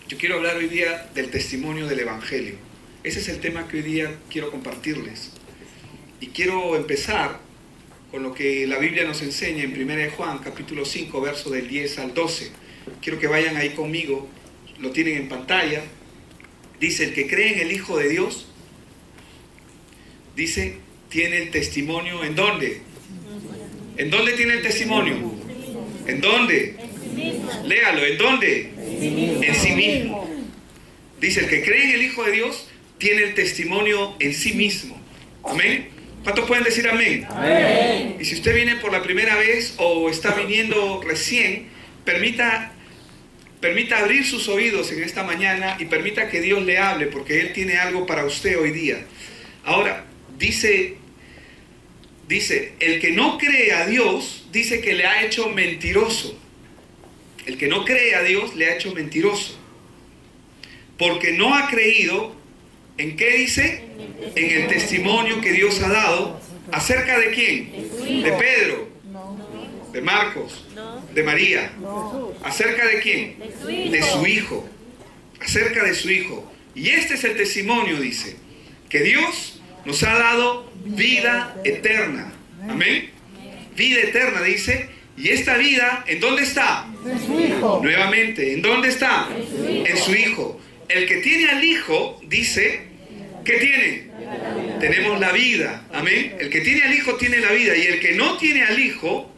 Yo quiero hablar hoy día del testimonio del Evangelio. Ese es el tema que hoy día quiero compartirles. Y quiero empezar con lo que la Biblia nos enseña en 1 de Juan, capítulo 5, verso del 10 al 12. Quiero que vayan ahí conmigo, lo tienen en pantalla. Dice, el que cree en el Hijo de Dios, dice, tiene el testimonio, ¿en dónde? ¿En dónde tiene el testimonio? ¿En dónde? Léalo, ¿en dónde? En sí mismo. Dice, el que cree en el Hijo de Dios, tiene el testimonio en sí mismo. Amén. ¿Cuántos pueden decir amén? Amén. Y si usted viene por la primera vez o está viniendo recién, permita abrir sus oídos en esta mañana y permita que Dios le hable, porque Él tiene algo para usted hoy día. Ahora, dice, el que no cree a Dios, dice que le ha hecho mentiroso. El que no cree a Dios le ha hecho mentiroso. Porque no ha creído, ¿en qué dice? En el testimonio que Dios ha dado. ¿Acerca de quién? De Pedro, de Marcos, de María. ¿Acerca de quién? De su Hijo. Acerca de su Hijo. Y este es el testimonio, dice, que Dios nos ha dado vida eterna. Amén. Vida eterna, dice. Y esta vida, ¿en dónde está? En su Hijo. Nuevamente, ¿en dónde está? En su Hijo. El que tiene al Hijo, dice, ¿qué tiene? Tenemos la vida. Amén. El que tiene al Hijo tiene la vida. Y el que no tiene al Hijo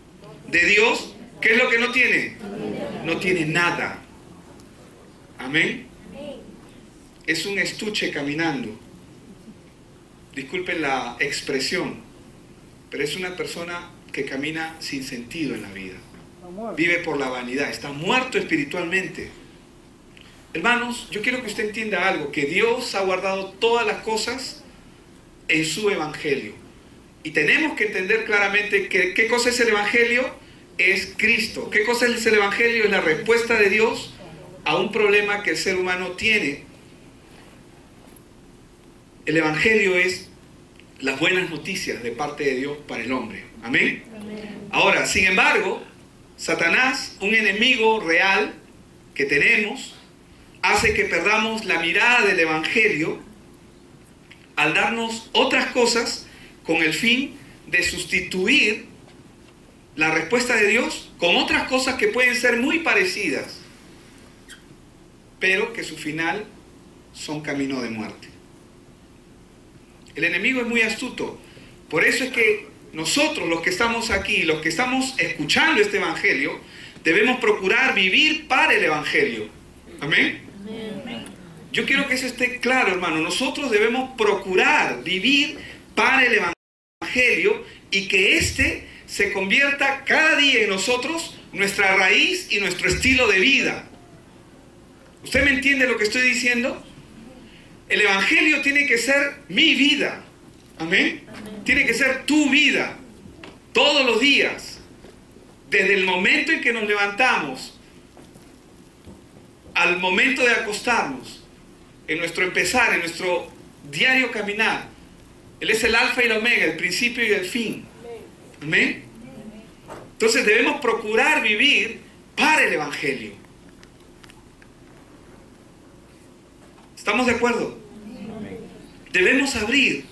de Dios, ¿qué es lo que no tiene? No tiene nada. Amén. Es un estuche caminando. Disculpen la expresión, pero es una persona que camina sin sentido en la vida. Vive por la vanidad, está muerto espiritualmente. Hermanos, yo quiero que usted entienda algo, que Dios ha guardado todas las cosas en su Evangelio. Y tenemos que entender claramente que ¿qué cosa es el Evangelio? Es Cristo. ¿Qué cosa es el Evangelio? Es la respuesta de Dios a un problema que el ser humano tiene. El Evangelio es las buenas noticias de parte de Dios para el hombre. Amén. Ahora, sin embargo, Satanás, un enemigo real que tenemos, hace que perdamos la mirada del Evangelio al darnos otras cosas con el fin de sustituir la respuesta de Dios con otras cosas que pueden ser muy parecidas, pero que su final son camino de muerte. El enemigo es muy astuto. Por eso es que nosotros, los que estamos aquí, los que estamos escuchando este Evangelio, debemos procurar vivir para el Evangelio. Amén. Yo quiero que eso esté claro, hermano. Nosotros debemos procurar vivir para el Evangelio y que éste se convierta cada día en nosotros nuestra raíz y nuestro estilo de vida. ¿Usted me entiende lo que estoy diciendo? El Evangelio tiene que ser mi vida. Amén. Tiene que ser tu vida. Todos los días. Desde el momento en que nos levantamos al momento de acostarnos. En nuestro empezar, en nuestro diario caminar. Él es el alfa y el omega, el principio y el fin. Amén. Entonces debemos procurar vivir para el Evangelio. ¿Estamos de acuerdo? Debemos abrir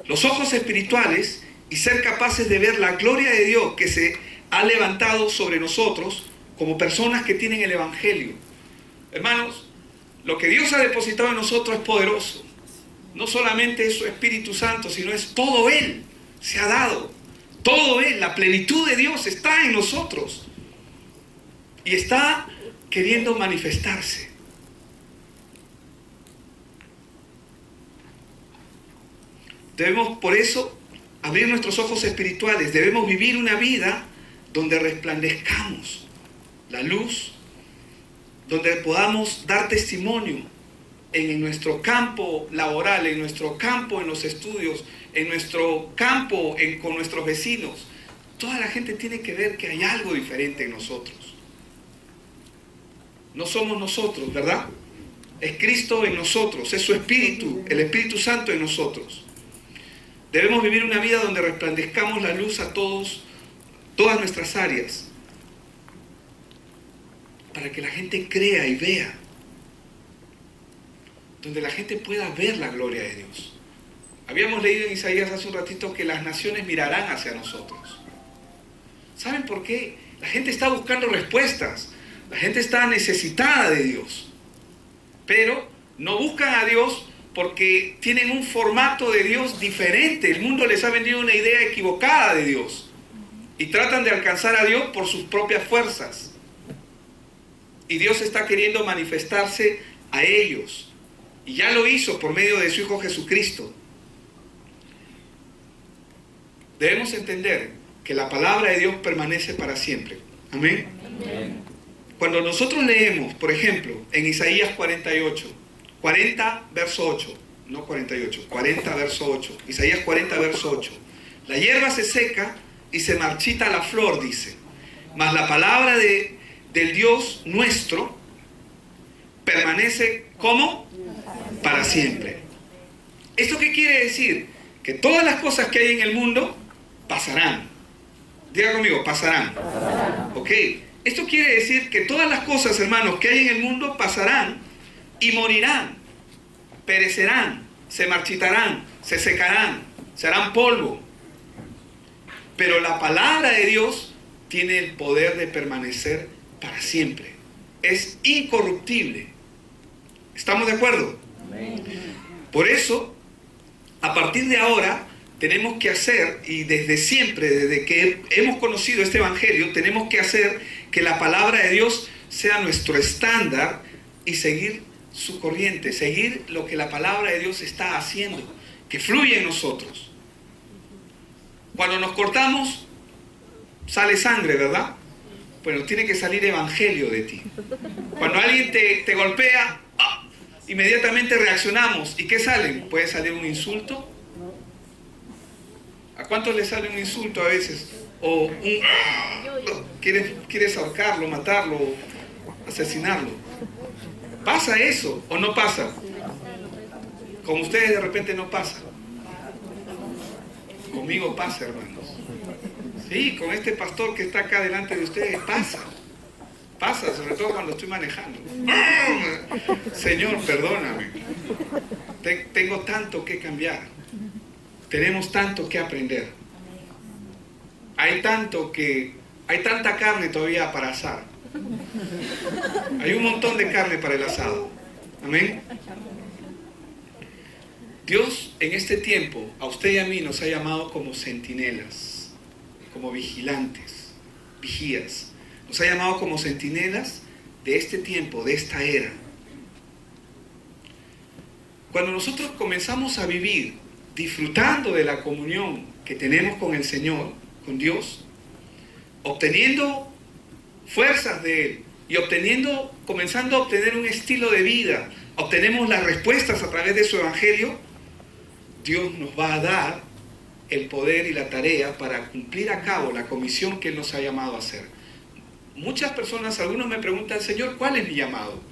los ojos espirituales y ser capaces de ver la gloria de Dios que se ha levantado sobre nosotros como personas que tienen el Evangelio. Hermanos, lo que Dios ha depositado en nosotros es poderoso. No solamente es su Espíritu Santo, sino es todo Él. Se ha dado. Todo Él, la plenitud de Dios está en nosotros. Y está queriendo manifestarse. Debemos, por eso, abrir nuestros ojos espirituales. Debemos vivir una vida donde resplandezcamos la luz, donde podamos dar testimonio en nuestro campo laboral, en nuestro campo en los estudios, en nuestro campo con nuestros vecinos. Toda la gente tiene que ver que hay algo diferente en nosotros. No somos nosotros, ¿verdad? Es Cristo en nosotros, es su Espíritu, el Espíritu Santo en nosotros. Debemos vivir una vida donde resplandezcamos la luz a todas nuestras áreas, para que la gente crea y vea donde la gente pueda ver la gloria de Dios. Habíamos leído en Isaías hace un ratito que las naciones mirarán hacia nosotros. ¿Saben por qué? La gente está buscando respuestas. La gente está necesitada de Dios. Pero no buscan a Dios porque tienen un formato de Dios diferente. El mundo les ha vendido una idea equivocada de Dios. Y tratan de alcanzar a Dios por sus propias fuerzas. Y Dios está queriendo manifestarse a ellos. Y ya lo hizo por medio de su Hijo Jesucristo. Debemos entender que la palabra de Dios permanece para siempre. Amén. Amén. Cuando nosotros leemos, por ejemplo, en Isaías 48, 40 verso 8, no 48, 40 verso 8, Isaías 40 verso 8, la hierba se seca y se marchita la flor, dice, mas la palabra del Dios nuestro permanece, ¿cómo? Para siempre. ¿Esto qué quiere decir? Que todas las cosas que hay en el mundo pasarán. Diga conmigo, pasarán. Ok. Esto quiere decir que todas las cosas, hermanos, que hay en el mundo pasarán y morirán, perecerán, se marchitarán, se secarán, serán polvo. Pero la palabra de Dios tiene el poder de permanecer para siempre. Es incorruptible. ¿Estamos de acuerdo? Amén. Por eso, a partir de ahora, tenemos que hacer, y desde siempre, desde que hemos conocido este evangelio, tenemos que hacer que la palabra de Dios sea nuestro estándar y seguir su corriente, seguir lo que la palabra de Dios está haciendo, que fluye en nosotros. Cuando nos cortamos, sale sangre, ¿verdad? Bueno, tiene que salir evangelio de ti. Cuando alguien te golpea, inmediatamente reaccionamos. ¿Y qué salen? Puede salir un insulto. ¿A cuántos les sale un insulto a veces? O quieres ahorcarlo, matarlo, asesinarlo. ¿Pasa eso o no pasa? Con ustedes de repente no pasa. Conmigo pasa, hermanos. Sí, con este pastor que está acá delante de ustedes pasa. Pasa, sobre todo cuando estoy manejando. Señor, perdóname. Tengo tanto que cambiar. Tenemos tanto que aprender. Hay tanta carne todavía para asar. Hay un montón de carne para el asado. Amén. Dios en este tiempo, a usted y a mí, nos ha llamado como centinelas, como vigilantes, vigías. Nos ha llamado como centinelas de este tiempo, de esta era. Cuando nosotros comenzamos a vivir disfrutando de la comunión que tenemos con el Señor, con Dios, obteniendo fuerzas de Él y comenzando a obtener un estilo de vida, obtenemos las respuestas a través de su evangelio, Dios nos va a dar el poder y la tarea para cumplir a cabo la comisión que Él nos ha llamado a hacer. Muchas personas, algunos me preguntan, Señor, ¿cuál es mi llamado?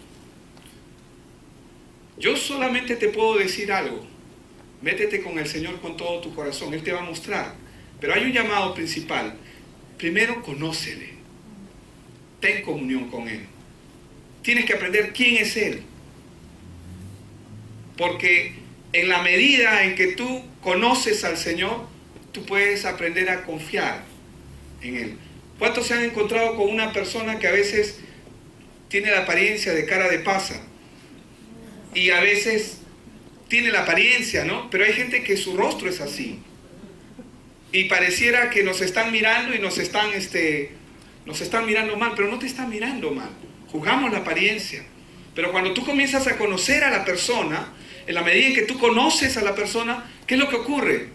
Yo solamente te puedo decir algo. Métete con el Señor con todo tu corazón. Él te va a mostrar. Pero hay un llamado principal. Primero, conócele. Ten comunión con Él. Tienes que aprender quién es Él. Porque en la medida en que tú conoces al Señor, tú puedes aprender a confiar en Él. ¿Cuántos se han encontrado con una persona que a veces tiene la apariencia de cara de pasa? Y a veces tiene la apariencia, ¿no? Pero hay gente que su rostro es así. Y pareciera que nos están mirando y nos están mirando mal, pero no te están mirando mal. Juzgamos la apariencia. Pero cuando tú comienzas a conocer a la persona, en la medida en que tú conoces a la persona, ¿qué es lo que ocurre?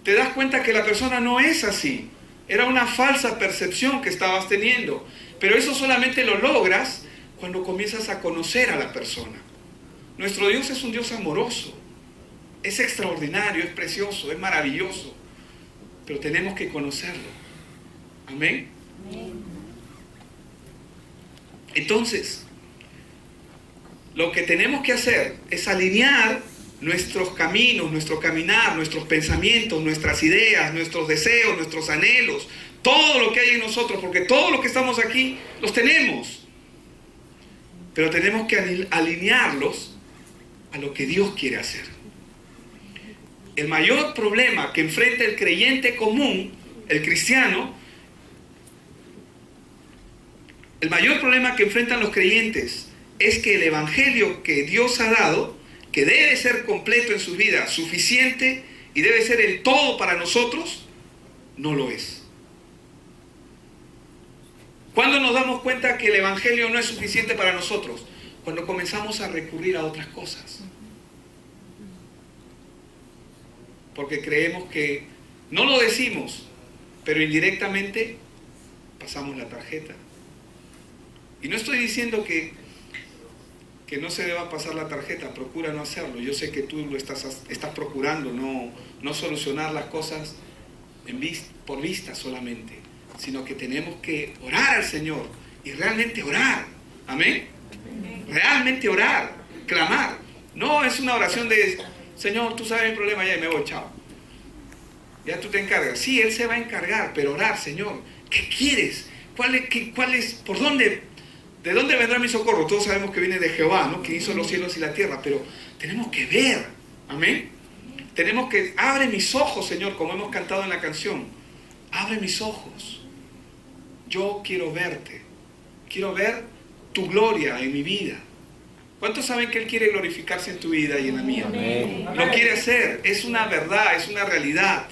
Te das cuenta que la persona no es así. Era una falsa percepción que estabas teniendo. Pero eso solamente lo logras cuando comienzas a conocer a la persona. Nuestro Dios es un Dios amoroso. Es extraordinario, es precioso, es maravilloso. Pero tenemos que conocerlo. Amén. Entonces, lo que tenemos que hacer es alinear nuestros caminos, nuestro caminar, nuestros pensamientos, nuestras ideas, nuestros deseos, nuestros anhelos, todo lo que hay en nosotros, porque todo lo que estamos aquí los tenemos. pero tenemos que alinearlos a lo que Dios quiere hacer. El mayor problema que enfrenta el creyente común, el cristiano, el mayor problema que enfrentan los creyentes es que el evangelio que Dios ha dado, que debe ser completo en sus vidas, suficiente y debe ser el todo para nosotros, no lo es. ¿Cuándo nos damos cuenta que el evangelio no es suficiente para nosotros? Cuando comenzamos a recurrir a otras cosas. Porque creemos que, no lo decimos, pero indirectamente pasamos la tarjeta. Y no estoy diciendo que no se deba pasar la tarjeta, procura no hacerlo. Yo sé que tú lo estás procurando, no solucionar las cosas por vista solamente, sino que tenemos que orar al Señor y realmente orar. Amén. Realmente orar, clamar. No es una oración de, Señor, tú sabes mi problema, ya me voy, chao. Ya tú te encargas. Sí, Él se va a encargar, pero orar, Señor, ¿qué quieres? ¿Por dónde? ¿De dónde vendrá mi socorro? Todos sabemos que viene de Jehová, ¿no? Que hizo los cielos y la tierra, pero tenemos que ver. Amén. Tenemos que, abre mis ojos, Señor, como hemos cantado en la canción. Abre mis ojos. Yo quiero verte. Quiero ver tu gloria en mi vida. ¿Cuántos saben que Él quiere glorificarse en tu vida y en la mía? Amén. Lo quiere hacer. Es una verdad, es una realidad.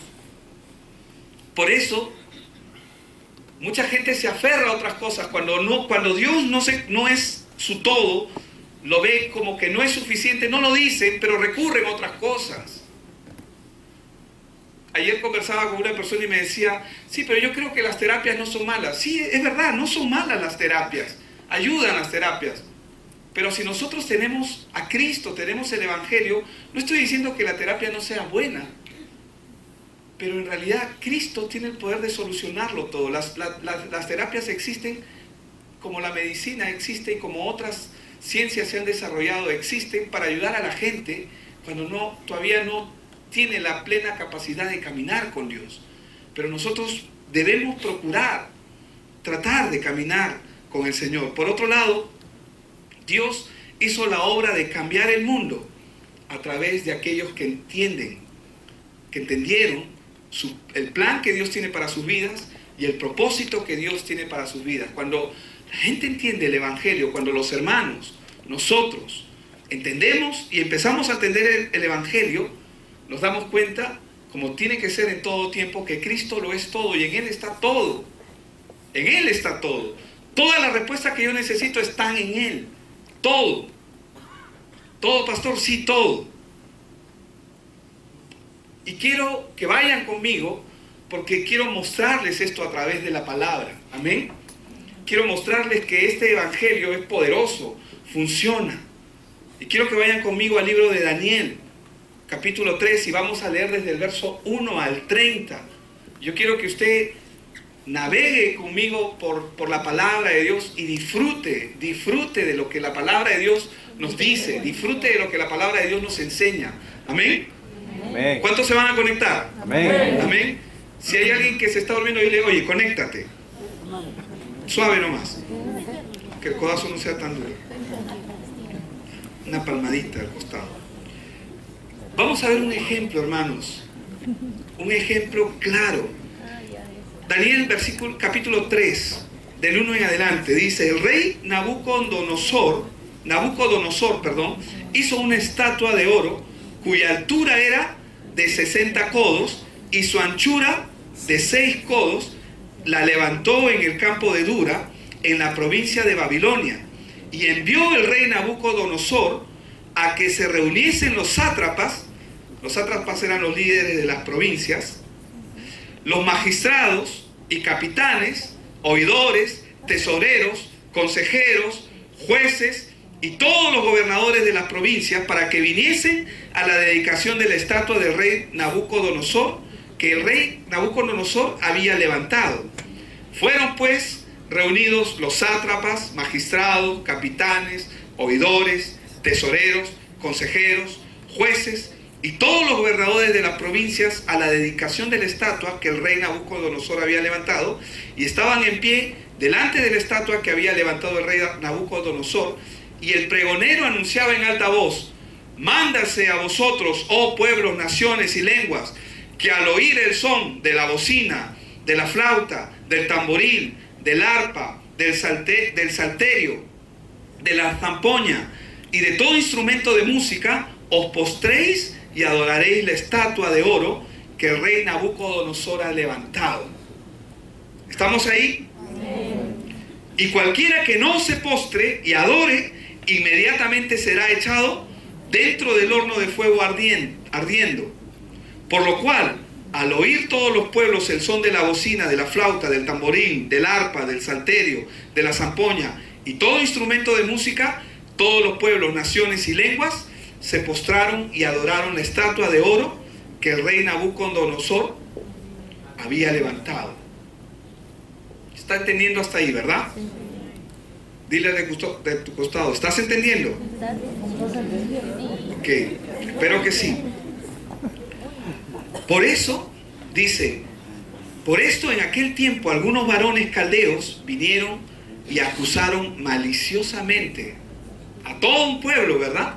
Por eso, mucha gente se aferra a otras cosas. Cuando Dios no es su todo, lo ve como que no es suficiente, no lo dicen, pero recurren a otras cosas. Ayer conversaba con una persona y me decía, sí, pero yo creo que las terapias no son malas. Sí, es verdad, no son malas las terapias. Ayudan las terapias. Pero si nosotros tenemos a Cristo, tenemos el Evangelio, no estoy diciendo que la terapia no sea buena. Pero en realidad Cristo tiene el poder de solucionarlo todo. Las terapias existen como la medicina existe y como otras ciencias se han desarrollado, existen para ayudar a la gente cuando todavía no tiene la plena capacidad de caminar con Dios. Pero nosotros debemos tratar de caminar con el Señor. Por otro lado, Dios hizo la obra de cambiar el mundo a través de aquellos que entendieron el plan que Dios tiene para sus vidas y el propósito que Dios tiene para sus vidas. Cuando la gente entiende el Evangelio, cuando los hermanos, nosotros, entendemos y empezamos a entender el Evangelio, nos damos cuenta, como tiene que ser en todo tiempo, que Cristo lo es todo y en Él está todo. En Él está todo. Todas las respuestas que yo necesito están en Él. Todo. Todo, pastor, sí, todo. Y quiero que vayan conmigo porque quiero mostrarles esto a través de la palabra. Amén. Quiero mostrarles que este evangelio es poderoso, funciona. Y quiero que vayan conmigo al libro de Daniel, capítulo 3, y vamos a leer desde el verso 1 al 30. Yo quiero que usted navegue conmigo por la palabra de Dios y disfrute de lo que la palabra de Dios nos dice, disfrute de lo que la palabra de Dios nos enseña. Amén. Amén. ¿Cuántos se van a conectar? Amén. Amén. Si hay alguien que se está durmiendo, dile, oye, conéctate. Suave nomás. Que el codazo no sea tan duro. Una palmadita al costado. Vamos a ver un ejemplo, hermanos. Un ejemplo claro. Daniel, capítulo 3, del 1 en adelante, dice, el rey Nabucodonosor, hizo una estatua de oro cuya altura era de 60 codos y su anchura de 6 codos. La levantó en el campo de Dura, en la provincia de Babilonia, y envió el rey Nabucodonosor a que se reuniesen los sátrapas eran los líderes de las provincias, los magistrados y capitanes, oidores, tesoreros, consejeros, jueces y todos los gobernadores de las provincias para que viniesen a la dedicación de la estatua del rey Nabucodonosor, que el rey Nabucodonosor había levantado. Fueron pues reunidos los sátrapas, magistrados, capitanes, oidores, tesoreros, consejeros, jueces y todos los gobernadores de las provincias a la dedicación de la estatua que el rey Nabucodonosor había levantado, y estaban en pie delante de la estatua que había levantado el rey Nabucodonosor, y el pregonero anunciaba en alta voz: mándase a vosotros, oh pueblos, naciones y lenguas, que al oír el son de la bocina, de la flauta, del tamboril, del arpa, del salterio, de la zampoña y de todo instrumento de música, os postréis y adoraréis la estatua de oro que el rey Nabucodonosor ha levantado. ¿Estamos ahí? Y cualquiera que no se postre y adore, inmediatamente será echado dentro del horno de fuego ardiendo. Por lo cual, al oír todos los pueblos el son de la bocina, de la flauta, del tamborín, del arpa, del salterio, de la zampoña y todo instrumento de música, todos los pueblos, naciones y lenguas se postraron y adoraron la estatua de oro que el rey Nabucodonosor había levantado. ¿Está entendiendo hasta ahí, verdad? Dile de tu costado, ¿estás entendiendo? Ok, espero que sí. Por eso, dice, por esto en aquel tiempo algunos varones caldeos vinieron y acusaron maliciosamente a todo un pueblo, ¿verdad?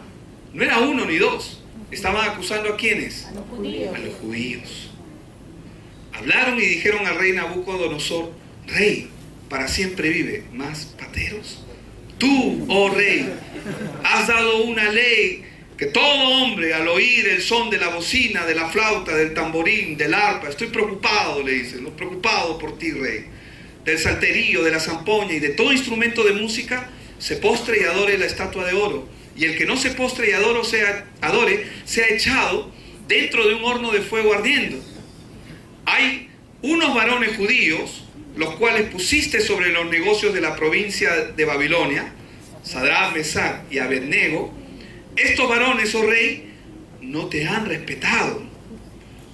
No era uno ni dos. Estaban acusando ¿a quiénes? A los judíos. A los judíos. Hablaron y dijeron al rey Nabucodonosor: Rey, para siempre vive. ¿Más pateros? Tú, oh rey, has dado una ley que todo hombre al oír el son de la bocina, de la flauta, del tamborín, del arpa, estoy preocupado, le dicen, no, preocupado por ti, rey, del salterio, de la zampoña y de todo instrumento de música, se postre y adore la estatua de oro. Y el que no se postre y adore, sea echado dentro de un horno de fuego ardiendo. Hay unos varones judíos, los cuales pusiste sobre los negocios de la provincia de Babilonia, Sadrach, Mesach y Abednego. Estos varones, oh rey, no te han respetado,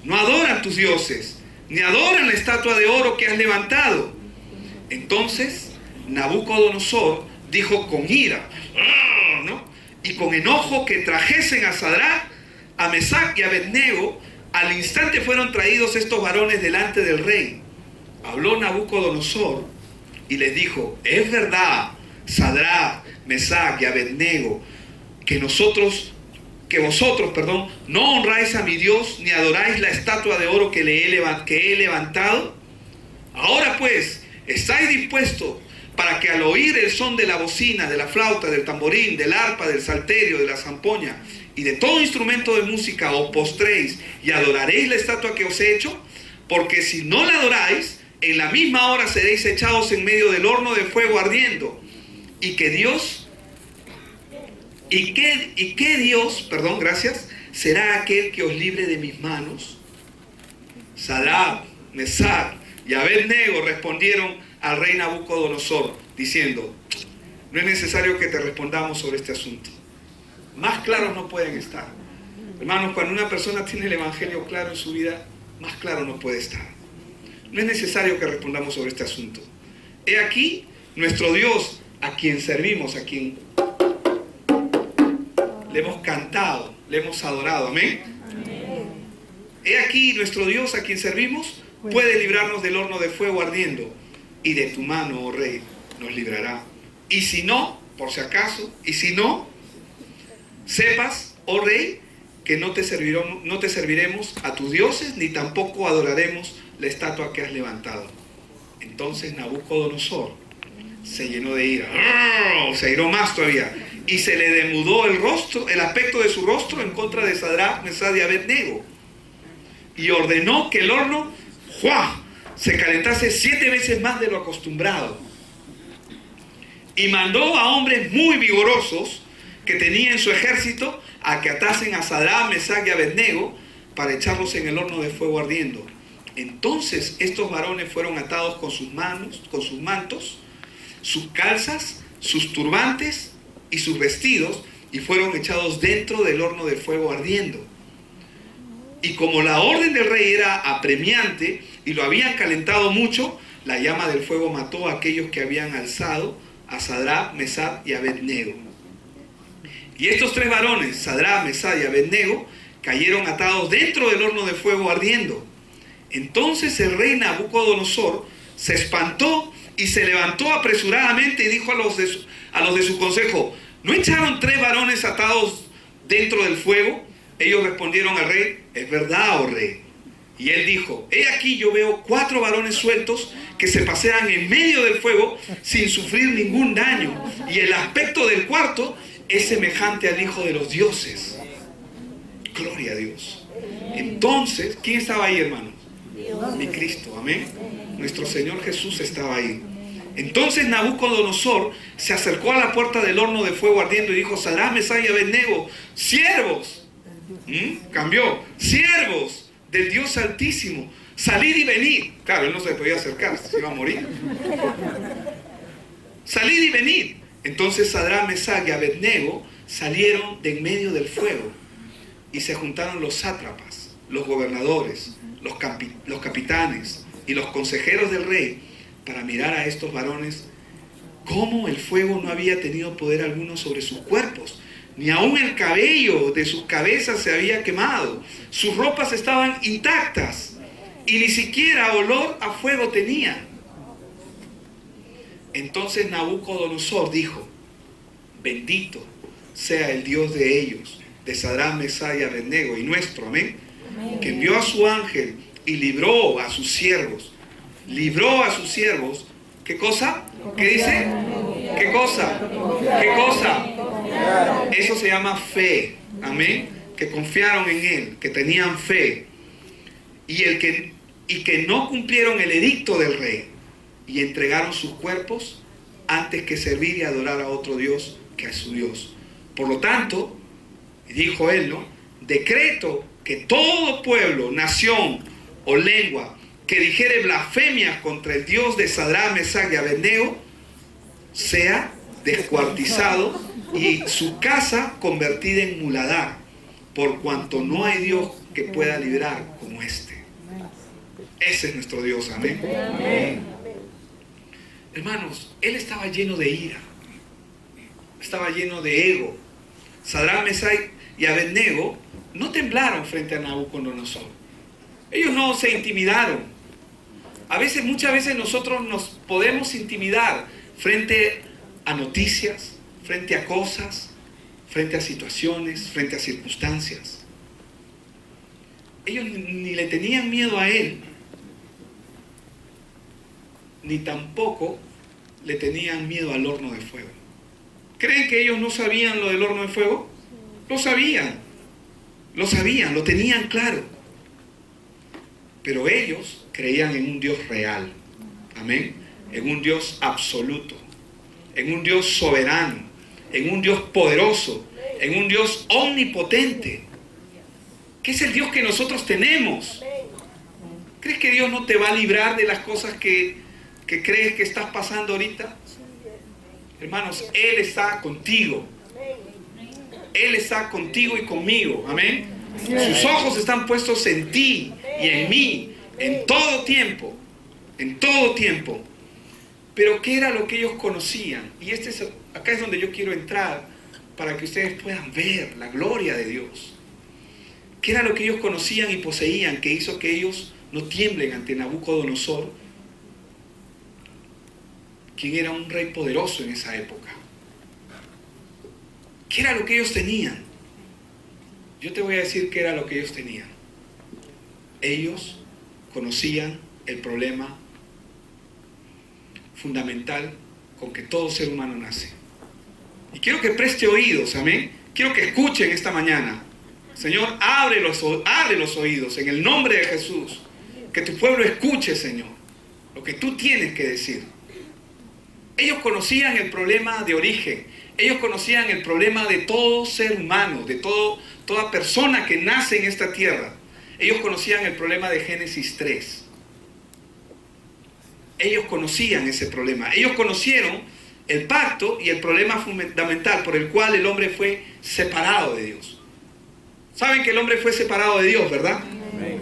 no adoran tus dioses, ni adoran la estatua de oro que has levantado. Entonces Nabucodonosor dijo con ira, ¿no?, y con enojo, que trajesen a Sadrach, a Mesach y a Abednego. Al instante fueron traídos estos varones delante del rey. Habló Nabucodonosor y les dijo: es verdad, Sadrach, Mesach y Abednego, que vosotros, no honráis a mi Dios, ni adoráis la estatua de oro que he levantado. Ahora pues, ¿estáis dispuestos para que al oír el son de la bocina, de la flauta, del tamborín, del arpa, del salterio, de la zampoña y de todo instrumento de música os postréis y adoraréis la estatua que os he hecho? Porque si no la adoráis, en la misma hora seréis echados en medio del horno de fuego ardiendo. Y que Dios, será aquel que os libre de mis manos. Sadrach, Mesach y Abednego respondieron al rey Nabucodonosor, diciendo: no es necesario que te respondamos sobre este asunto. Más claros no pueden estar. Hermanos, cuando una persona tiene el evangelio claro en su vida, más claro no puede estar. No es necesario que respondamos sobre este asunto. He aquí nuestro Dios, a quien servimos, a quien le hemos cantado, le hemos adorado. Amén. He aquí nuestro Dios, a quien servimos, puede librarnos del horno de fuego ardiendo, y de tu mano, oh rey, nos librará. Y si no, por si acaso, y si no, sepas, oh rey, que no te serviremos a tus dioses, ni tampoco adoraremos la estatua que has levantado. Entonces Nabucodonosor se llenó de ira, se airó más todavía, y se le demudó el aspecto de su rostro en contra de Sadrach, Mesach y Abednego, y ordenó que el horno se calentase 7 veces más de lo acostumbrado, y mandó a hombres muy vigorosos que tenía en su ejército a que atasen a Sadrach, Mesach y Abednego para echarlos en el horno de fuego ardiendo. Entonces estos varones fueron atados con sus mantos, sus calzas, sus turbantes y sus vestidos, y fueron echados dentro del horno de fuego ardiendo. Y como la orden del rey era apremiante y lo habían calentado mucho, la llama del fuego mató a aquellos que habían alzado a Sadrach, Mesach y Abednego. Y estos 3 varones, Sadrach, Mesach y Abednego, cayeron atados dentro del horno de fuego ardiendo. Entonces el rey Nabucodonosor se espantó y se levantó apresuradamente y dijo a los de su consejo: ¿no echaron 3 varones atados dentro del fuego? Ellos respondieron al rey: es verdad, oh rey. Y él dijo: he aquí, yo veo 4 varones sueltos que se pasean en medio del fuego sin sufrir ningún daño, y el aspecto del cuarto es semejante al Hijo de los dioses. Gloria a Dios. Entonces, ¿quién estaba ahí, hermanos? Mi Cristo, amén. Nuestro Señor Jesús estaba ahí. Entonces Nabucodonosor se acercó a la puerta del horno de fuego ardiendo y dijo: Sadrach, Mesach y Abednego, siervos, cambió, siervos del Dios Altísimo, salid y venid. Claro, él no se podía acercar, se iba a morir. Salid y venid. Entonces Sadrach, Mesach y Abednego salieron de en medio del fuego, y se juntaron los sátrapas, los gobernadores, los capitanes y los consejeros del rey para mirar a estos varones, cómo el fuego no había tenido poder alguno sobre sus cuerpos, ni aun el cabello de sus cabezas se había quemado, sus ropas estaban intactas y ni siquiera olor a fuego tenían. Entonces Nabucodonosor dijo: bendito sea el Dios de ellos, de Sadrach, Mesach y Abednego, y nuestro, amén, que envió a su ángel y libró a sus siervos. Libró a sus siervos. ¿Qué cosa? ¿Qué dice? ¿Qué cosa? ¿Qué cosa? Eso se llama fe. Amén. Que confiaron en él, que tenían fe. Y que no cumplieron el edicto del rey, y entregaron sus cuerpos antes que servir y adorar a otro Dios que a su Dios. Por lo tanto, dijo él, ¿no?, decreto que todo pueblo, nación o lengua que dijere blasfemias contra el Dios de Sadrach, Mesach y Abednego sea descuartizado y su casa convertida en muladar, por cuanto no hay Dios que pueda librar como este. Ese es nuestro Dios, amén. Amén. Hermanos, él estaba lleno de ira, estaba lleno de ego. Sadrach, Mesach y Abednego no temblaron frente a Nabucodonosor. Ellos no se intimidaron. Muchas veces nosotros nos podemos intimidar frente a noticias, frente a cosas, frente a situaciones, frente a circunstancias. Ellos ni le tenían miedo a él, ni tampoco le tenían miedo al horno de fuego. ¿Creen que ellos no sabían lo del horno de fuego? Lo sabían, lo tenían claro. Pero ellos creían en un Dios real, amén, en un Dios absoluto, en un Dios soberano, en un Dios poderoso, en un Dios omnipotente, que es el Dios que nosotros tenemos. ¿Crees que Dios no te va a librar de las cosas que crees que estás pasando ahorita? Hermanos, Él está contigo. Él está contigo y conmigo, amén. Sus ojos están puestos en ti y en mí, en todo tiempo, en todo tiempo. Pero ¿qué era lo que ellos conocían? Y acá es donde yo quiero entrar para que ustedes puedan ver la gloria de Dios. ¿Qué era lo que ellos conocían y poseían que hizo que ellos no tiemblen ante Nabucodonosor, quien era un rey poderoso en esa época? ¿Qué era lo que ellos tenían? Yo te voy a decir qué era lo que ellos tenían. Ellos conocían el problema fundamental con que todo ser humano nace. Y quiero que preste oídos, amén. Quiero que escuchen esta mañana. Señor, abre los oídos en el nombre de Jesús. Que tu pueblo escuche, Señor, lo que tú tienes que decir. Ellos conocían el problema de origen. Ellos conocían el problema de todo ser humano, de toda persona que nace en esta tierra. Ellos conocían el problema de Génesis 3. Ellos conocían ese problema. Ellos conocieron el pacto y el problema fundamental por el cual el hombre fue separado de Dios. Saben que el hombre fue separado de Dios, ¿verdad? Amén.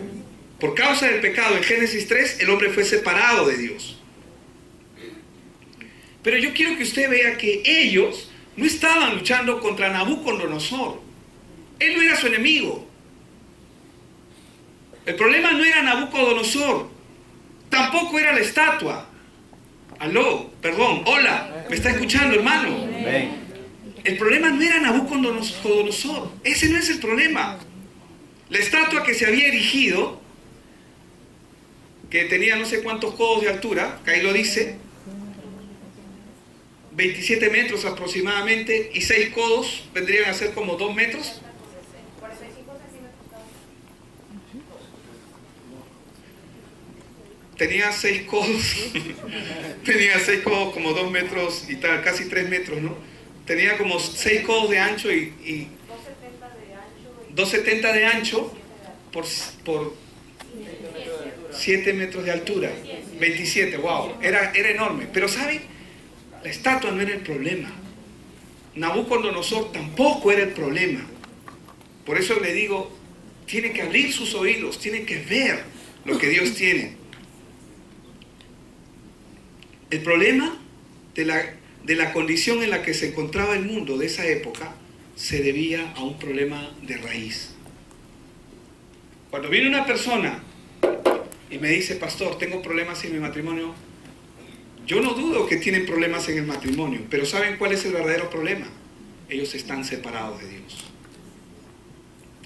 Por causa del pecado, en Génesis 3, el hombre fue separado de Dios. Pero yo quiero que usted vea que ellos no estaban luchando contra Nabucodonosor. Él no era su enemigo. El problema no era Nabucodonosor. Tampoco era la estatua. Hola, ¿me está escuchando, hermano? El problema no era Nabucodonosor. Ese no es el problema. La estatua que se había erigido, que tenía no sé cuántos codos de altura, que ahí lo dice, 27 metros aproximadamente, y 6 codos vendrían a ser como 2 metros. Tenía 6 codos, tenía 6 codos como 2 metros y tal, casi 3 metros, ¿no? Tenía como 6 codos de ancho y 2,70 de ancho por 7 metros de altura, 27, wow, era enorme. Pero ¿saben? La estatua no era el problema. Nabucodonosor tampoco era el problema. Por eso le digo, tiene que abrir sus oídos, tiene que ver lo que Dios tiene. El problema de la condición en la que se encontraba el mundo de esa época se debía a un problema de raíz. Cuando viene una persona y me dice, pastor, tengo problemas en mi matrimonio, yo no dudo que tienen problemas en el matrimonio, pero ¿saben cuál es el verdadero problema? Ellos están separados de Dios.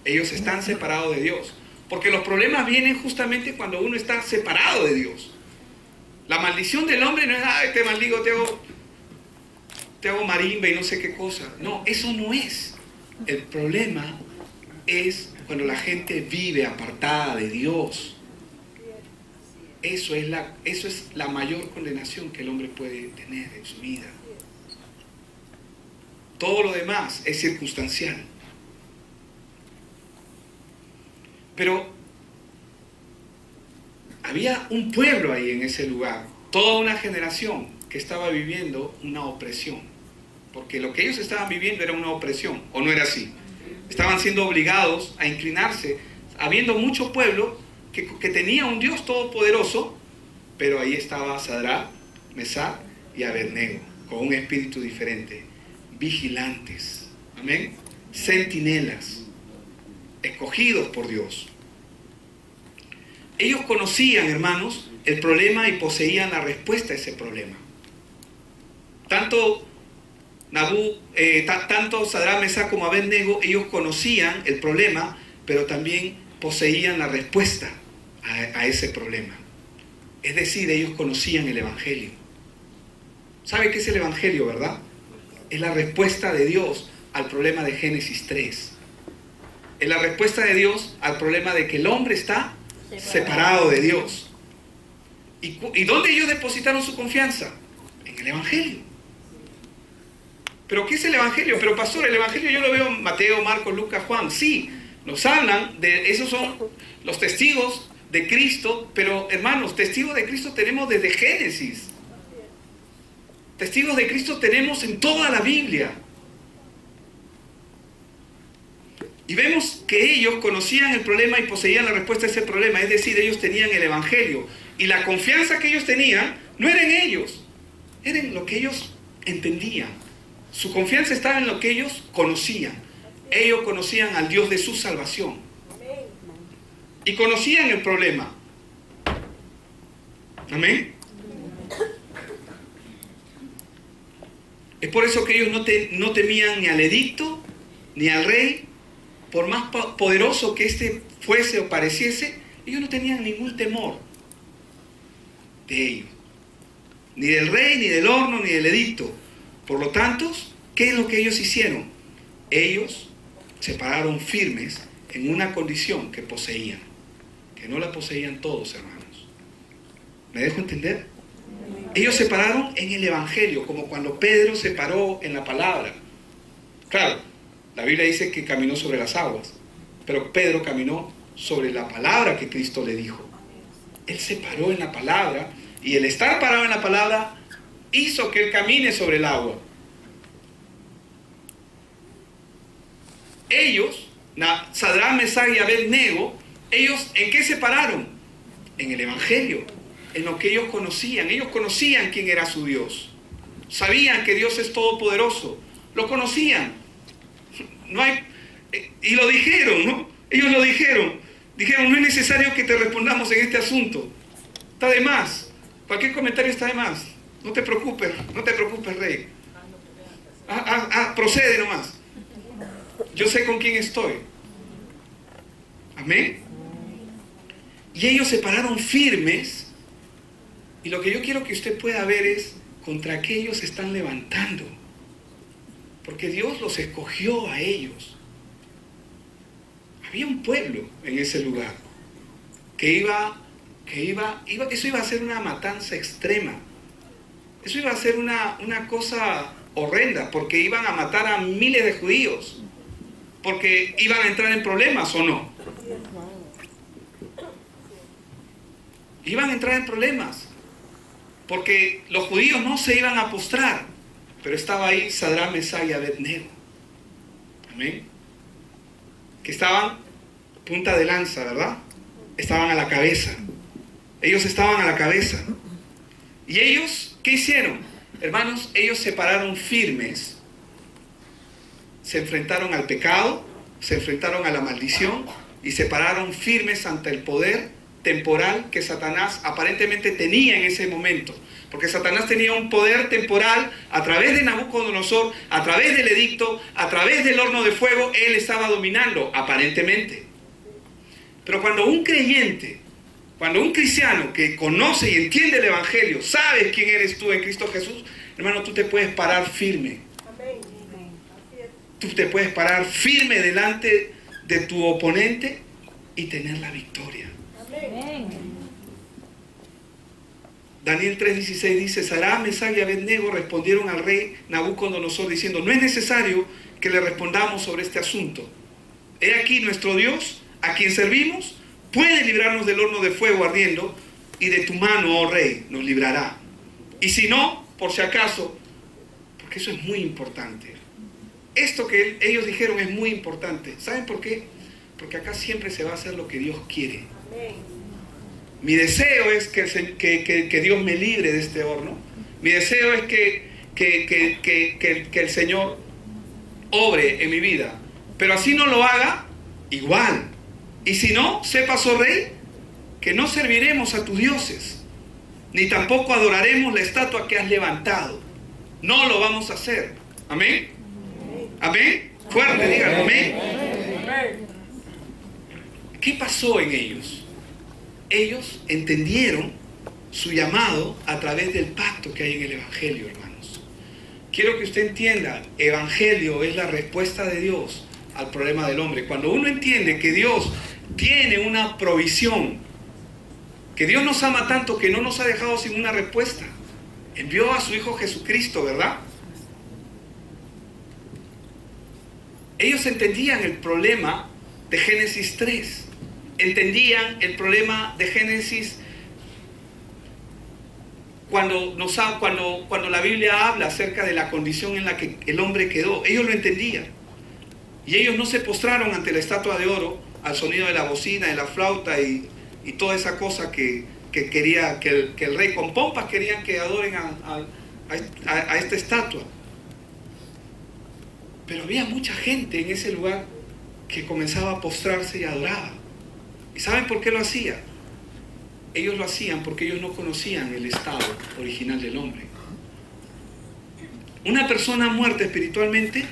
Ellos están separados de Dios. Porque los problemas vienen justamente cuando uno está separado de Dios. La maldición del hombre no es, ay, te maldigo, te hago marimba y no sé qué cosa. No, eso no es. El problema es cuando la gente vive apartada de Dios. Eso es la mayor condenación que el hombre puede tener en su vida. Todo lo demás es circunstancial. Pero había un pueblo ahí en ese lugar, toda una generación que estaba viviendo una opresión. Porque lo que ellos estaban viviendo era una opresión, ¿o no era así? Estaban siendo obligados a inclinarse, habiendo mucho pueblo que tenía un Dios todopoderoso, pero ahí estaba Sadrach, Mesach y Abednego, con un espíritu diferente, vigilantes, amén, centinelas, escogidos por Dios. Ellos conocían, hermanos, el problema y poseían la respuesta a ese problema. Tanto Sadrach, Mesach como Abednego, ellos conocían el problema, pero también poseían la respuesta a ese problema. Es decir, ellos conocían el Evangelio. ¿Sabe qué es el Evangelio, verdad? Es la respuesta de Dios al problema de Génesis 3. Es la respuesta de Dios al problema de que el hombre está separado de Dios. ¿Y dónde ellos depositaron su confianza? En el Evangelio. ¿Pero qué es el Evangelio? Pero pastor, el Evangelio yo lo veo en Mateo, Marcos, Lucas, Juan. Sí, nos hablan de, esos son los testigos de Cristo, pero hermanos, testigos de Cristo tenemos desde Génesis. Testigos de Cristo tenemos en toda la Biblia. Y vemos que ellos conocían el problema y poseían la respuesta a ese problema, es decir, ellos tenían el Evangelio. Y la confianza que ellos tenían no era en ellos, era en lo que ellos entendían. Su confianza estaba en lo que ellos conocían. Ellos conocían al Dios de su salvación. Y conocían el problema. Amén. Es por eso que ellos no temían ni al edicto, ni al rey. Por más poderoso que éste fuese o pareciese, ellos no tenían ningún temor de ellos. Ni del rey, ni del horno, ni del edicto. Por lo tanto, ¿qué es lo que ellos hicieron? Ellos se pararon firmes en una condición que poseían, que no la poseían todos, hermanos. ¿Me dejo entender? Ellos se pararon en el Evangelio, como cuando Pedro se paró en la palabra. Claro, la Biblia dice que caminó sobre las aguas, pero Pedro caminó sobre la palabra que Cristo le dijo. Él se paró en la palabra, y el estar parado en la palabra hizo que él camine sobre el agua. Ellos, Sadrach, Mesach y Abednego, ellos ¿en qué se pararon? En el Evangelio, en lo que ellos conocían. Ellos conocían quién era su Dios. Sabían que Dios es todopoderoso. Lo conocían. Y lo dijeron, ¿no? Ellos lo dijeron. Dijeron, no es necesario que te respondamos en este asunto. Está de más. Cualquier comentario está de más. No te preocupes, rey. procede nomás. Yo sé con quién estoy. Amén. Y ellos se pararon firmes. Y lo que yo quiero que usted pueda ver es contra qué ellos se están levantando. Porque Dios los escogió a ellos. Había un pueblo en ese lugar eso iba a ser una matanza extrema. Eso iba a ser una cosa horrenda, porque iban a matar a miles de judíos, porque iban a entrar en problemas, ¿o no? Iban a entrar en problemas, porque los judíos no se iban a postrar, pero estaba ahí Sadrach, Mesach y Abednego. Amén. Que estaban punta de lanza, ¿verdad? Estaban a la cabeza. Ellos estaban a la cabeza. ¿Y ellos qué hicieron? Hermanos, ellos se pararon firmes. Se enfrentaron al pecado, se enfrentaron a la maldición y se pararon firmes ante el poder temporal que Satanás aparentemente tenía en ese momento. Porque Satanás tenía un poder temporal a través de Nabucodonosor, a través del edicto, a través del horno de fuego. Él estaba dominando, aparentemente. Pero cuando un creyente, cuando un cristiano que conoce y entiende el Evangelio, sabes quién eres tú en Cristo Jesús, hermano, tú te puedes parar firme. Tú te puedes parar firme delante de tu oponente y tener la victoria. Daniel 3:16 dice: Sadrach, Mesach y Abednego respondieron al rey Nabucodonosor diciendo: no es necesario que le respondamos sobre este asunto. He aquí nuestro Dios, a quien servimos, puede librarnos del horno de fuego ardiendo, y de tu mano, oh rey, nos librará. Y si no, por si acaso, porque eso es muy importante. Esto que ellos dijeron es muy importante. ¿Saben por qué? Porque acá siempre se va a hacer lo que Dios quiere. Mi deseo es que Dios me libre de este horno. Mi deseo es que el Señor obre en mi vida. Pero así no lo haga, igual. Y si no, sepas, oh rey, que no serviremos a tus dioses, ni tampoco adoraremos la estatua que has levantado. No lo vamos a hacer. Amén. Amén. Fuerte, digan amén. ¿Qué pasó en ellos? Ellos entendieron su llamado a través del pacto que hay en el Evangelio, hermanos. Quiero que usted entienda, Evangelio es la respuesta de Dios al problema del hombre. Cuando uno entiende que Dios tiene una provisión, que Dios nos ama tanto que no nos ha dejado sin una respuesta, envió a su Hijo Jesucristo, ¿verdad? Ellos entendían el problema de Génesis 3, entendían el problema de Génesis cuando la Biblia habla acerca de la condición en la que el hombre quedó. Ellos lo entendían, y ellos no se postraron ante la estatua de oro al sonido de la bocina, de la flauta y toda esa cosa que quería que el rey con pompas querían que adoren a esta estatua. Pero había mucha gente en ese lugar que comenzaba a postrarse y adoraba. ¿Y saben por qué lo hacía? Ellos lo hacían porque ellos no conocían el estado original del hombre. Una persona muerta espiritualmente,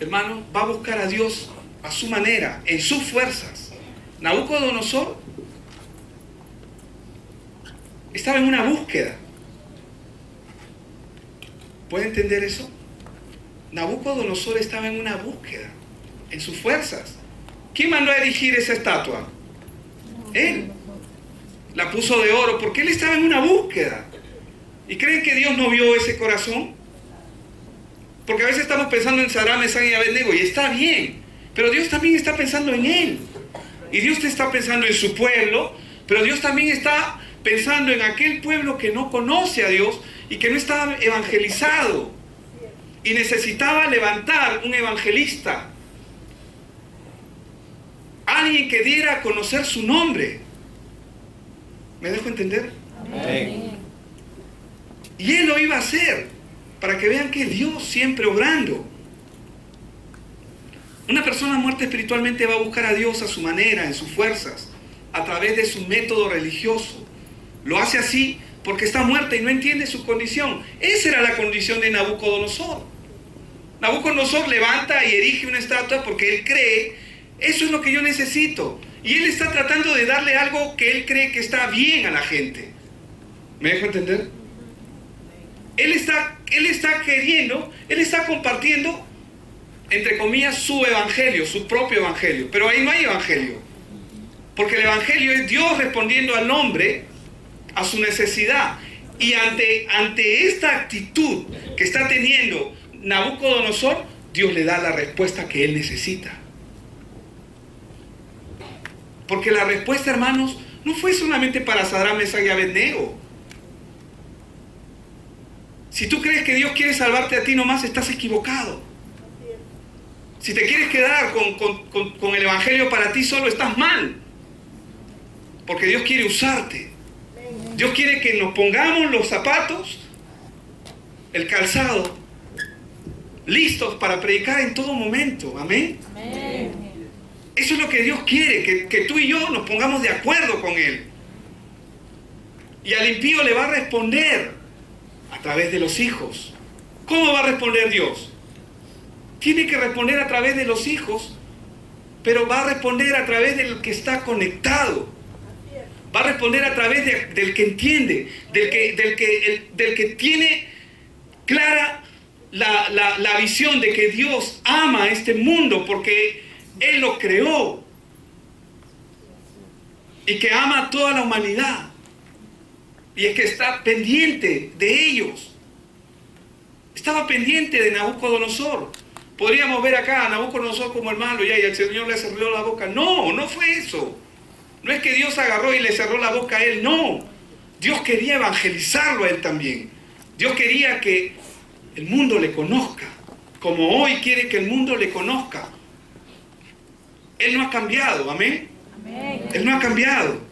hermano, va a buscar a Dios a su manera, en sus fuerzas. Nabucodonosor estaba en una búsqueda. ¿Puede entender eso? Nabucodonosor estaba en una búsqueda, en sus fuerzas. ¿Quién mandó a erigir esa estatua? Él. La puso de oro porque él estaba en una búsqueda. ¿Y creen que Dios no vio ese corazón? Porque a veces estamos pensando en Sadrach, Mesach y Abednego, y está bien, pero Dios también está pensando en él. Y Dios está pensando en su pueblo, pero Dios también está pensando en aquel pueblo que no conoce a Dios y que no está evangelizado. Y necesitaba levantar un evangelista, alguien que diera a conocer su nombre. ¿Me dejo entender? Amén. Y él lo iba a hacer, para que vean que es Dios siempre obrando. Una persona muerta espiritualmente va a buscar a Dios a su manera, en sus fuerzas, a través de su método religioso. Lo hace así porque está muerta y no entiende su condición. Esa era la condición de Nabucodonosor. Nabucodonosor levanta y erige una estatua porque él cree, eso es lo que yo necesito. Y él está tratando de darle algo que él cree que está bien a la gente. ¿Me dejo entender? Él está queriendo, él está compartiendo, entre comillas, su evangelio, su propio evangelio. Pero ahí no hay evangelio. Porque el evangelio es Dios respondiendo al hombre a su necesidad. Y ante esta actitud que está teniendo Nabucodonosor, Dios le da la respuesta que él necesita. Porque la respuesta, hermanos, no fue solamente para Sadrach, Mesach y Abednego. Si tú crees que Dios quiere salvarte a ti nomás, estás equivocado. Si te quieres quedar con el evangelio para ti solo, estás mal. Porque Dios quiere usarte. Dios quiere que nos pongamos los zapatos, el calzado, listos para predicar en todo momento. Amén. Amén. Eso es lo que Dios quiere, que tú y yo nos pongamos de acuerdo con Él. Y al impío le va a responder a través de los hijos. ¿Cómo va a responder Dios? Tiene que responder a través de los hijos, pero va a responder a través del que está conectado. Va a responder a través del que entiende, del que tiene clara la visión de que Dios ama a este mundo porque Él lo creó y que ama a toda la humanidad y es que está pendiente de ellos. Estaba pendiente de Nabucodonosor. Podríamos ver acá a Nabucodonosor como el malo y el Señor le cerró la boca. No, no fue eso. No es que Dios agarró y le cerró la boca a él, no. Dios quería evangelizarlo a él también. Dios quería que el mundo le conozca, como hoy quiere que el mundo le conozca. Él no ha cambiado, amén. Amén. Él no ha cambiado.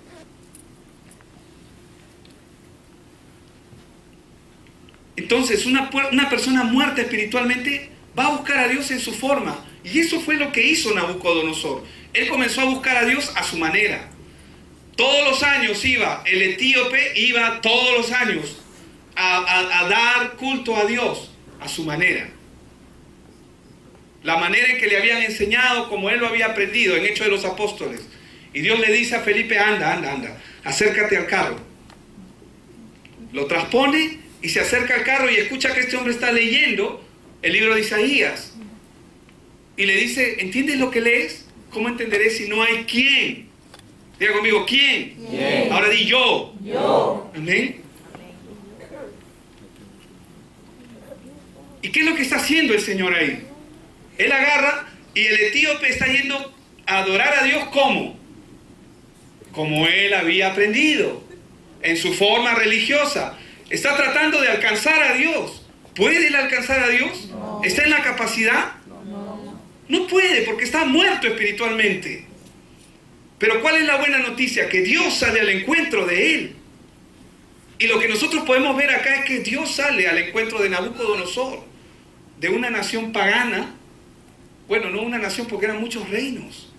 Entonces, una persona muerta espiritualmente va a buscar a Dios en su forma. Y eso fue lo que hizo Nabucodonosor. Él comenzó a buscar a Dios a su manera. Todos los años iba, el etíope iba todos los años a dar culto a Dios a su manera. La manera en que le habían enseñado, como él lo había aprendido en Hechos de los Apóstoles. Y Dios le dice a Felipe, anda, acércate al carro. Lo transpone y se acerca al carro y escucha que este hombre está leyendo el libro de Isaías. Y le dice, ¿entiendes lo que lees? ¿Cómo entenderé si no hay quién? Diga conmigo, ¿quién? ¿Quién? Ahora di yo. Yo. Amén. ¿Y qué es lo que está haciendo el Señor ahí? Él agarra y el etíope está yendo a adorar a Dios ¿cómo? Como él había aprendido, en su forma religiosa. Está tratando de alcanzar a Dios. ¿Puede él alcanzar a Dios? No. ¿Está en la capacidad? No. No puede porque está muerto espiritualmente. Pero ¿cuál es la buena noticia? Que Dios sale al encuentro de él. Y lo que nosotros podemos ver acá es que Dios sale al encuentro de Nabucodonosor, de una nación pagana. Bueno, no una nación porque eran muchos reinos,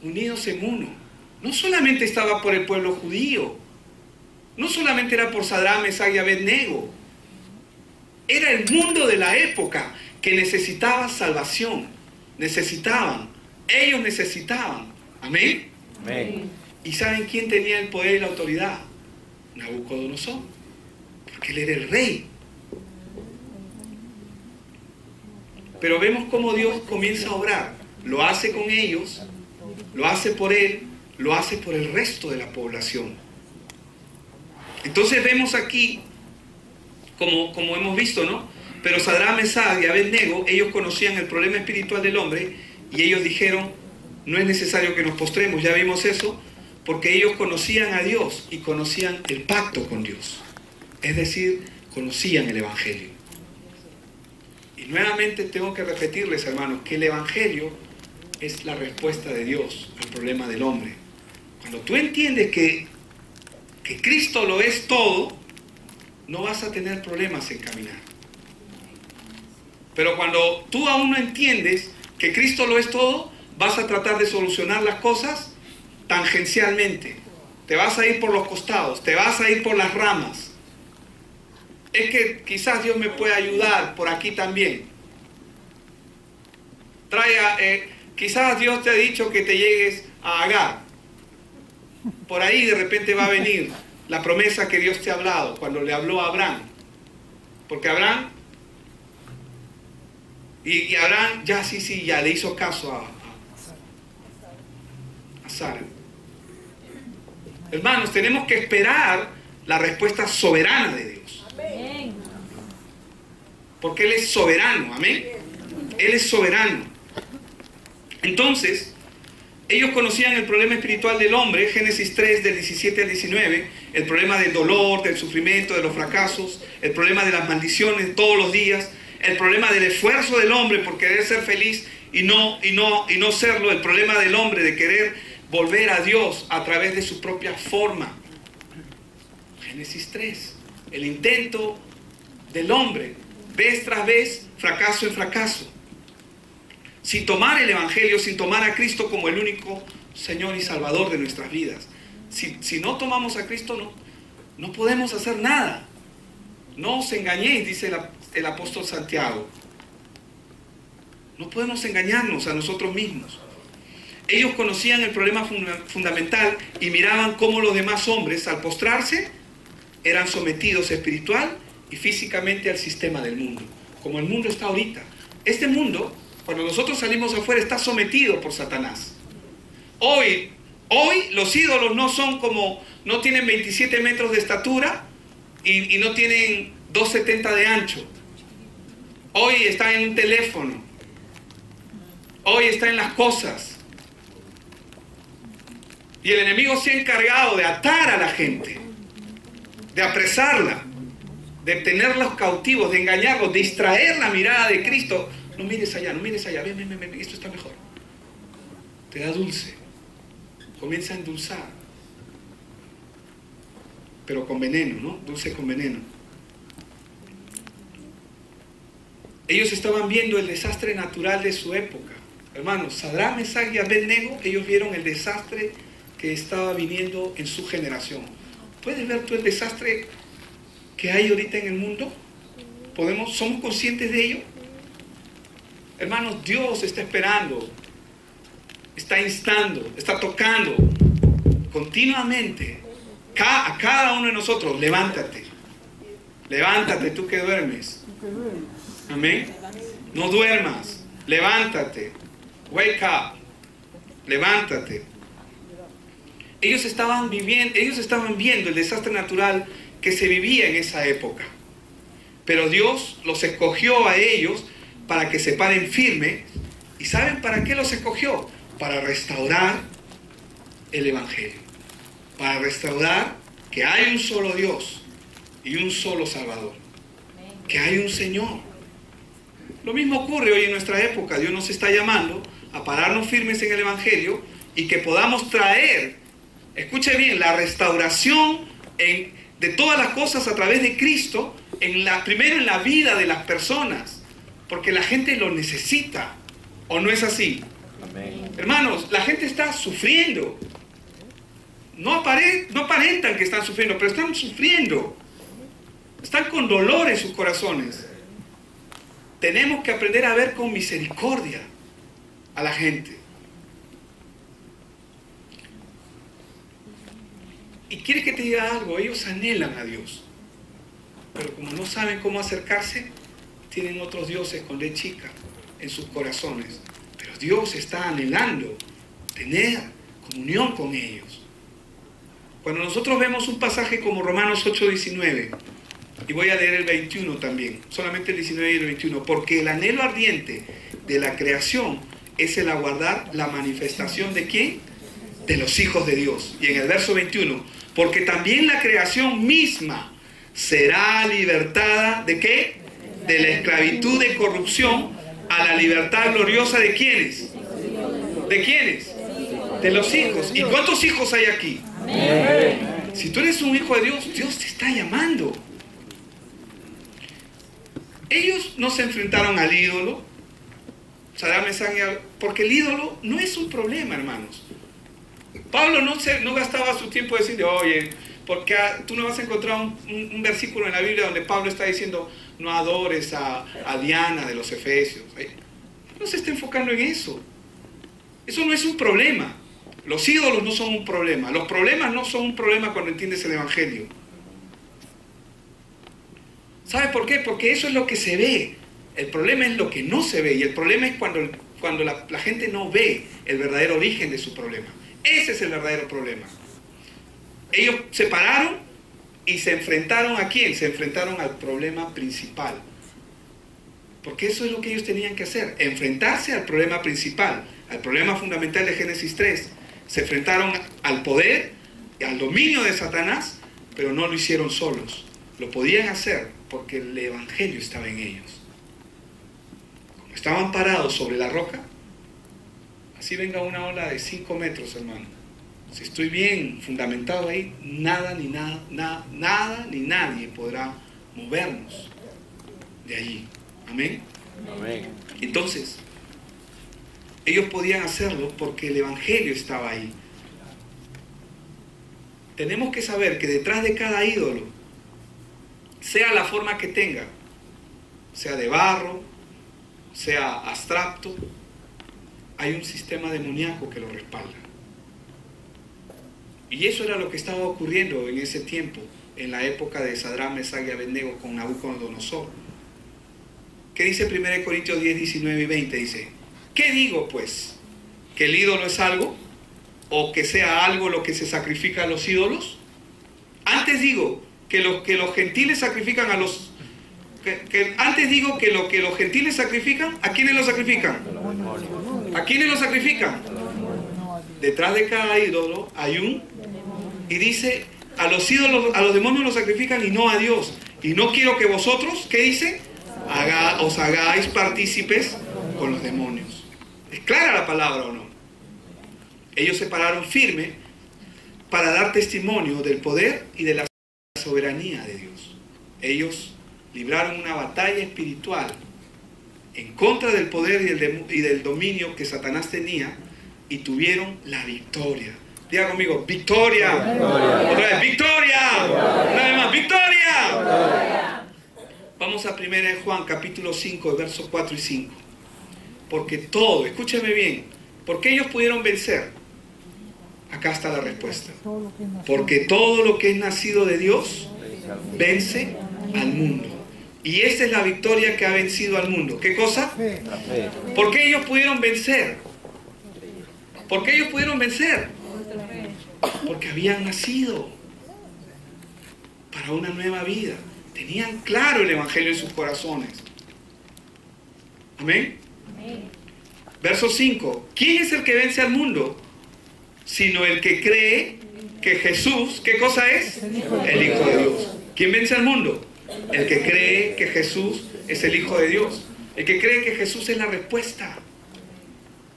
unidos en uno. No solamente estaba por el pueblo judío, no solamente era por Sadrach, Mesach y Abednego. Era el mundo de la época que necesitaba salvación. Ellos necesitaban. Amén. Amén. ¿Y saben quién tenía el poder y la autoridad? Nabucodonosor. Porque él era el rey. Pero vemos cómo Dios comienza a obrar. Lo hace con ellos, lo hace por él, lo hace por el resto de la población. Entonces vemos aquí, como hemos visto, ¿no? Pero Sadrach, Mesach y Abednego, ellos conocían el problema espiritual del hombre y ellos dijeron, no es necesario que nos postremos, ya vimos eso, porque ellos conocían a Dios y conocían el pacto con Dios. Es decir, conocían el Evangelio. Y nuevamente tengo que repetirles, hermanos, que el Evangelio es la respuesta de Dios al problema del hombre. Cuando tú entiendes que Cristo lo es todo, no vas a tener problemas en caminar. Pero cuando tú aún no entiendes que Cristo lo es todo, vas a tratar de solucionar las cosas tangencialmente. Te vas a ir por los costados, te vas a ir por las ramas. es que quizás Dios me pueda ayudar por aquí también. Quizás Dios te ha dicho que te llegues a Agar. Por ahí de repente va a venir la promesa que Dios te ha hablado cuando le habló a Abraham. Porque Abraham, y Abraham ya ya le hizo caso a Sara. Hermanos, tenemos que esperar la respuesta soberana de Dios. Porque Él es soberano, amén. Él es soberano. Entonces, ellos conocían el problema espiritual del hombre, Génesis 3, del 17 al 19, el problema del dolor, del sufrimiento, de los fracasos, el problema de las maldiciones todos los días, el problema del esfuerzo del hombre por querer ser feliz y no serlo, el problema del hombre de querer volver a Dios a través de su propia forma. Génesis 3, el intento del hombre, vez tras vez, fracaso en fracaso. Sin tomar el Evangelio, sin tomar a Cristo como el único Señor y Salvador de nuestras vidas. Si no tomamos a Cristo, no podemos hacer nada. No os engañéis, dice el apóstol Santiago. No podemos engañarnos a nosotros mismos. Ellos conocían el problema fundamental y miraban cómo los demás hombres, al postrarse, eran sometidos espiritual y físicamente al sistema del mundo. Como el mundo está ahorita. Este mundo, cuando nosotros salimos afuera, está sometido por Satanás. Hoy los ídolos no tienen 27 metros de estatura y no tienen 2,70 de ancho. Hoy está en un teléfono. Hoy está en las cosas. Y el enemigo se ha encargado de atar a la gente, de apresarla, de tenerlos cautivos, de engañarlos, de distraer la mirada de Cristo. No mires allá, ven, esto está mejor. Te da dulce. Comienza a endulzar. Pero con veneno, ¿no? Dulce con veneno. Ellos estaban viendo el desastre natural de su época. Hermanos, Sadrach, Mesach y Abednego, ellos vieron el desastre que estaba viniendo en su generación. ¿Puedes ver tú el desastre que hay ahorita en el mundo? ¿Somos conscientes de ello? Hermanos, Dios está esperando, está instando, está tocando continuamente a cada uno de nosotros. Levántate, levántate tú que duermes. Amén. No duermas, levántate. Wake up, levántate. Ellos estaban viendo el desastre natural que se vivía en esa época. Pero Dios los escogió a ellos para que se paren firmes. ¿Y saben para qué los escogió? Para restaurar el Evangelio. Para restaurar que hay un solo Dios y un solo Salvador. Que hay un Señor. Lo mismo ocurre hoy en nuestra época. Dios nos está llamando a pararnos firmes en el Evangelio y que podamos traer, escuche bien, la restauración de todas las cosas a través de Cristo, primero en la vida de las personas, porque la gente lo necesita, ¿o no es así? Amén. Hermanos, la gente está sufriendo. No aparentan que están sufriendo, pero están sufriendo. Están con dolor en sus corazones. Tenemos que aprender a ver con misericordia a la gente. Y quiere que te diga algo, ellos anhelan a Dios, pero como no saben cómo acercarse, tienen otros dioses con D chica en sus corazones. Pero Dios está anhelando tener comunión con ellos. Cuando nosotros vemos un pasaje como Romanos 8:19, y voy a leer el 21 también, solamente el 19 y el 21, porque el anhelo ardiente de la creación es el aguardar la manifestación ¿de quién? De los hijos de Dios. Y en el verso 21, porque también la creación misma será libertada ¿de qué? De la esclavitud de corrupción a la libertad gloriosa ¿de quiénes? ¿De quiénes? De los hijos. ¿Y cuántos hijos hay aquí? Si tú eres un hijo de Dios, Dios te está llamando. Ellos no se enfrentaron al ídolo, porque el ídolo no es un problema, hermanos. Pablo no gastaba su tiempo diciendo, oye, porque tú no vas a encontrar un versículo en la Biblia donde Pablo está diciendo no adores a Diana de los Efesios. No se está enfocando en eso. Eso no es un problema. Los ídolos no son un problema. Los problemas no son un problema cuando entiendes el Evangelio. ¿Sabe por qué? Porque eso es lo que se ve. El problema es lo que no se ve. Y el problema es cuando la gente no ve el verdadero origen de su problema. Ese es el verdadero problema. Ellos se pararon y se enfrentaron ¿a quién? Se enfrentaron al problema principal. Porque eso es lo que ellos tenían que hacer. Enfrentarse al problema principal, al problema fundamental de Génesis 3. Se enfrentaron al poder, al dominio de Satanás, pero no lo hicieron solos. Lo podían hacer porque el Evangelio estaba en ellos. Como estaban parados sobre la roca, así venga una ola de 5 metros, hermano. Si estoy bien fundamentado ahí, nada ni nadie podrá movernos de allí. Amén. Amén. Entonces, ellos podían hacerlo porque el Evangelio estaba ahí. Tenemos que saber que detrás de cada ídolo, sea la forma que tenga, sea de barro, sea abstracto, hay un sistema demoníaco que lo respalda. Y eso era lo que estaba ocurriendo en ese tiempo, en la época de Sadrach, Mesach y Abednego con Nabucodonosor. ¿Qué dice 1 Corintios 10, 19 y 20? Dice, ¿qué digo pues? ¿Que el ídolo es algo? ¿O que sea algo lo que se sacrifica a los ídolos? Antes digo que los gentiles sacrifican a los... antes digo que lo que los gentiles sacrifican, ¿a quiénes lo sacrifican? ¿A quiénes lo sacrifican? Detrás de cada ídolo hay un... Y dice, a los ídolos, a los demonios los sacrifican y no a Dios. Y no quiero que vosotros, ¿qué dice? Os hagáis partícipes con los demonios. ¿Es clara la palabra o no? Ellos se pararon firme para dar testimonio del poder y de la soberanía de Dios. Ellos libraron una batalla espiritual en contra del poder y del dominio que Satanás tenía y tuvieron la victoria. Diga conmigo, victoria. Victoria. Otra vez, victoria. Una vez más, victoria. Victoria. Vamos a 1 Juan capítulo 5, versos 4 y 5. Porque todo, escúcheme bien, porque ellos pudieron vencer. Acá está la respuesta. Porque todo lo que es nacido de Dios vence al mundo. Y esa es la victoria que ha vencido al mundo. ¿Qué cosa? La fe. ¿Por qué ellos pudieron vencer? ¿Por qué ellos pudieron vencer? Porque habían nacido para una nueva vida. Tenían claro el Evangelio en sus corazones. Amén. Verso 5. ¿Quién es el que vence al mundo? Sino el que cree que Jesús, ¿qué cosa es? El Hijo de Dios. ¿Quién vence al mundo? El que cree que Jesús es el Hijo de Dios. El que cree que Jesús es la respuesta.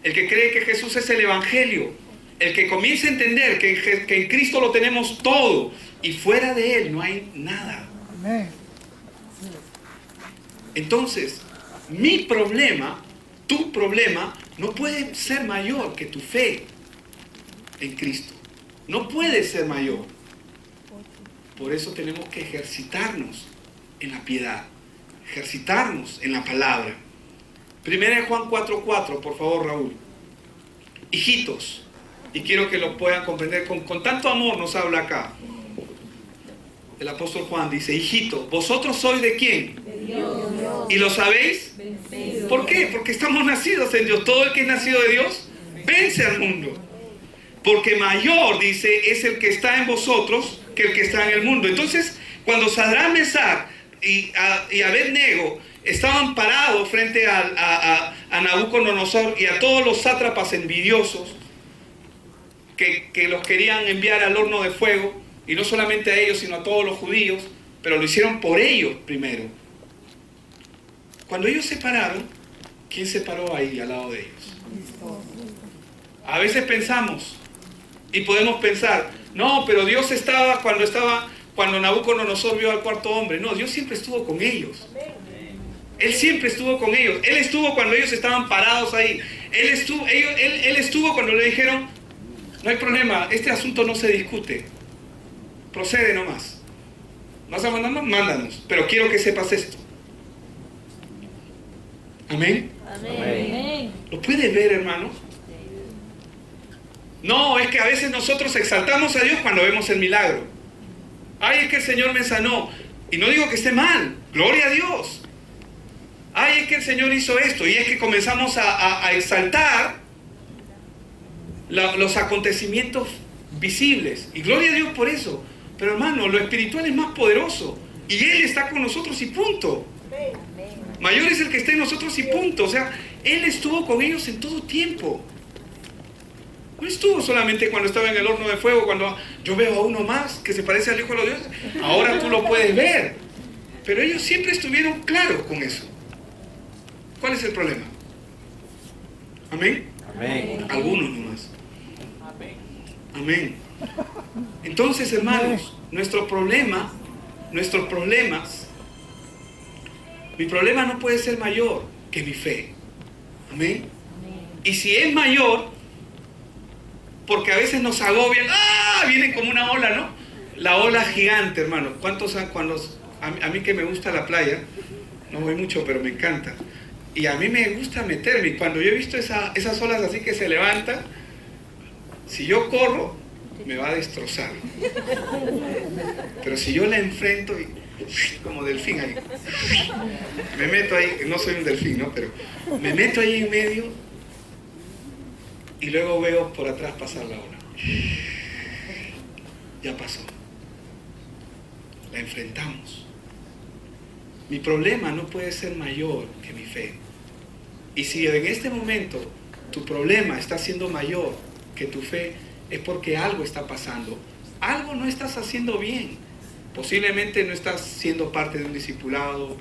El que cree que Jesús es el Evangelio. El que comienza a entender que en Cristo lo tenemos todo y fuera de Él no hay nada. Entonces, mi problema, tu problema, no puede ser mayor que tu fe en Cristo. No puede ser mayor. Por eso tenemos que ejercitarnos en la piedad, ejercitarnos en la palabra. 1 Juan 4:4, por favor, Raúl. Hijitos, y quiero que lo puedan comprender, con tanto amor nos habla acá. El apóstol Juan dice, hijitos, ¿vosotros sois de quién? De Dios. ¿Y lo sabéis? Vencido. ¿Por qué? Porque estamos nacidos en Dios. Todo el que es nacido de Dios vence al mundo. Porque mayor, dice, es el que está en vosotros que el que está en el mundo. Entonces, cuando Sadrach, Mesach y Abednego estaban parados frente a Nabucodonosor y a todos los sátrapas envidiosos que los querían enviar al horno de fuego, y no solamente a ellos, sino a todos los judíos, pero lo hicieron por ellos primero. Cuando ellos se pararon, ¿quién se paró ahí al lado de ellos? A veces pensamos, y podemos pensar, no, pero Dios estaba cuando Nabucodonosor vio al cuarto hombre. No, Dios siempre estuvo con ellos. Él siempre estuvo con ellos. Él estuvo cuando ellos estaban parados ahí. Él estuvo cuando le dijeron, no hay problema, este asunto no se discute. procede nomás. ¿Vas a mandarnos? Mándanos. Pero quiero que sepas esto. Amén. Amén. ¿Lo puedes ver, hermano? No, es que a veces nosotros exaltamos a Dios cuando vemos el milagro. Ay, es que el Señor me sanó. Y no digo que esté mal. Gloria a Dios. Ay, es que el Señor hizo esto. Y es que comenzamos a exaltar los acontecimientos visibles. Y gloria a Dios por eso. Pero hermano, lo espiritual es más poderoso. Y Él está con nosotros y punto. Mayor es el que está en nosotros y punto. O sea, Él estuvo con ellos en todo tiempo. No estuvo solamente cuando estaba en el horno de fuego, cuando yo veo a uno más que se parece al Hijo de los Dioses. Ahora tú lo puedes ver. Pero ellos siempre estuvieron claros con eso. ¿Cuál es el problema? ¿Amén? Amén. Algunos nomás. Amén. Entonces, hermanos, nuestros problemas, mi problema no puede ser mayor que mi fe. Amén. Y si es mayor, porque a veces nos agobian, vienen como una ola, ¿no? La ola gigante, hermano. ¿Cuántos a mí que me gusta la playa, no voy mucho, pero me encanta. Y a mí me gusta meterme. Cuando yo he visto esas olas así que se levantan, si yo corro, me va a destrozar. Pero si yo la enfrento, como delfín ahí, me meto ahí, no soy un delfín, ¿no? Pero me meto ahí en medio y luego veo por atrás pasar la ola. Ya pasó. La enfrentamos. Mi problema no puede ser mayor que mi fe. Y si en este momento tu problema está siendo mayor que tu fe, es porque algo está pasando. Algo no estás haciendo bien. Posiblemente no estás siendo parte de un discipulado,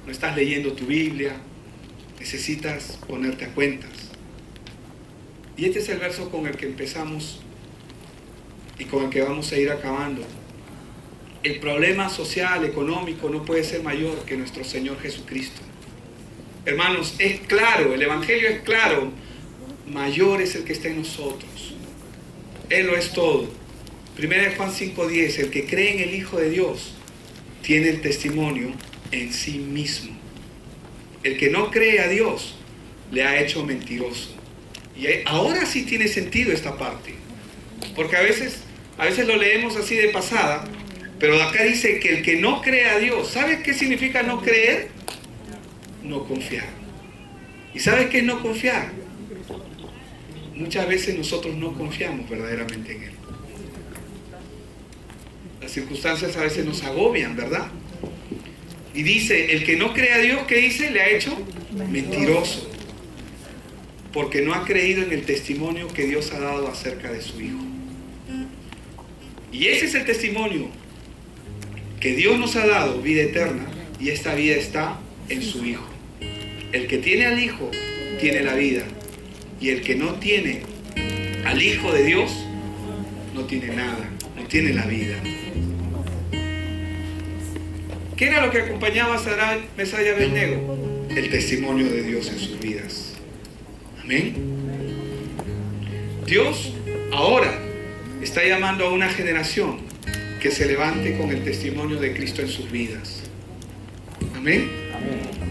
no estás leyendo tu Biblia, necesitas ponerte a cuentas. Y este es el verso con el que empezamos y con el que vamos a ir acabando. El problema social, económico, no puede ser mayor que nuestro Señor Jesucristo. Hermanos, es claro, el Evangelio es claro, mayor es el que está en nosotros. Él lo es todo. 1 Juan 5:10, el que cree en el Hijo de Dios tiene el testimonio en sí mismo. El que no cree a Dios le ha hecho mentiroso. Y ahora sí tiene sentido esta parte, porque a veces lo leemos así de pasada, pero acá dice que el que no cree a Dios, ¿sabes qué significa no creer? No confiar. ¿Y sabes qué es no confiar? Muchas veces nosotros no confiamos verdaderamente en Él. Las circunstancias a veces nos agobian, ¿verdad? Y dice, el que no cree a Dios, ¿qué dice? Le ha hecho mentiroso, porque no ha creído en el testimonio que Dios ha dado acerca de su Hijo. Y ese es el testimonio, que Dios nos ha dado vida eterna, y esta vida está en su Hijo. El que tiene al Hijo tiene la vida, y el que no tiene al Hijo de Dios no tiene nada, no tiene la vida. ¿Qué era lo que acompañaba a Sadrach, Mesach y Abednego? El testimonio de Dios en sus vidas. Amén. Dios ahora está llamando a una generación que se levante con el testimonio de Cristo en sus vidas. Amén. Amén.